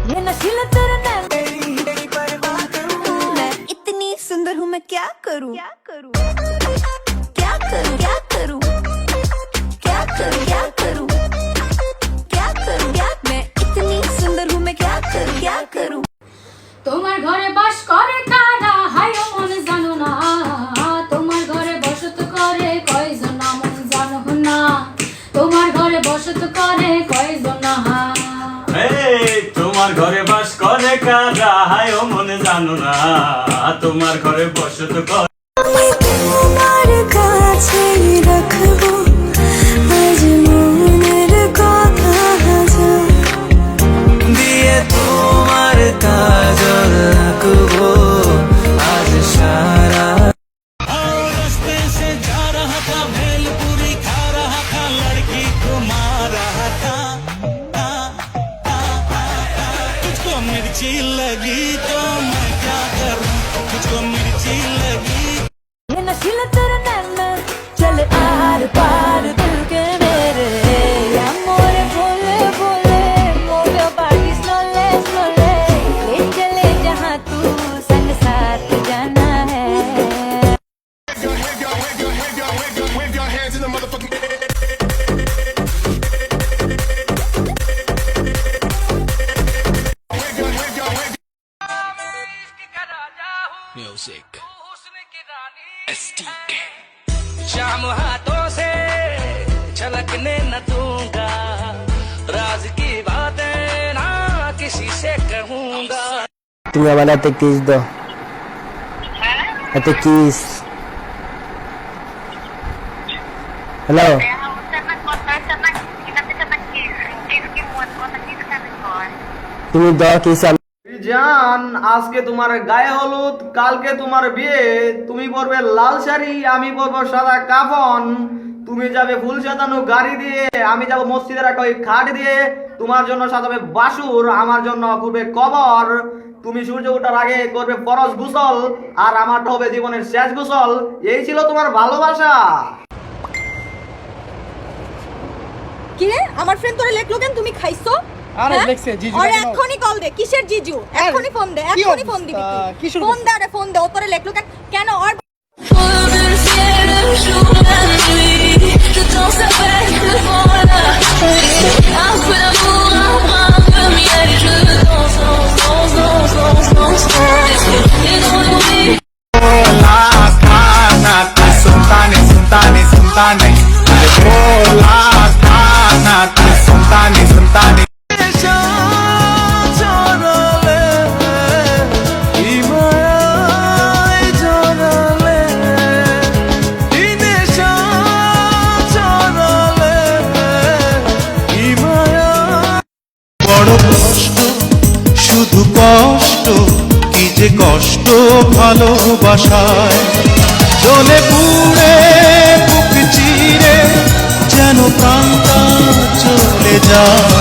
ये नशीला तेरे नैन मैं इतनी सुंदर हूँ मैं क्या करूँ क्या करूँ क्या करूँ क्या करूँ क्या करूँ क्या करूँ क्या करूँ क्या मैं इतनी सुंदर हूँ मैं क्या करूँ क्या करूँ তোমার ঘরে বাস করে কারা হায় মন জানো না তোমার ঘরে বসত করে কয়জন মন জানো না তোমার ঘরে বসত করে কয়জন না তোমার ঘরে বাস করে কারা হায় মন জানো না তোমার ঘরে বসত করে তোমার কাছে রাখবো আজ মনের কথা দিয়ে তোমার কাজল রাখবো আজ সারা रास्ते से जा रहा था भेलपुरी खा रहा था लड़की को मार रहा था तुझको मिर्ची लगी तो मैं क्या करूं तुझको मिर्ची लगी ये नशीला तेरे नैन चले आर पार दिल के मेरे मोरे बोले बोले मोरे बाटी स्लोले स्लोले ले चले जहाँ तू संग साथ जाना है Wave your hands in the motherfucking air. Music STK शाम हाथों से छलकने न दूंगा राज की बातें ना किसी से कहूंगा তুমি আমার হাতে কিস দাও হাতে কিস হ্যালো তুমি দাও কিস জান আজকে তোমার গায়ে হলুদ কালকে তোমার বিয়ে তুমি পরবে লাল শাড়ি আমি পরবো সাদা কাফন তুমি যাবে ফুল সাজানো গাড়ি দিয়ে আমি যাব মসজিদের একটা ওই খাট দিয়ে তোমার জন্য সাজাবে বাসুর আমার জন্য করবে কবর তুমি সূর্য ওঠার আগে করবে ফরজ গোসল আর আমারটা হবে জীবনের শেষ গোসল এই ছিল তোমার ভালোবাসা কি রে আমার ফ্রেন্ড তোরে লেখলো কেন তুমি খাইছো আরে লেখছে জিজু আরে এখনি কল দে কিসের জিজু এখনি ফোন দে এখনি ফোন দিবি ফোন দে আরে ফোন দে ও তোরে লেখলো কেন আর শুধু কষ্ট কি যে কষ্ট ভালোবাসায় জ্বলে পুড়ে বুক চিরে যেন প্রাণটা চলে যায়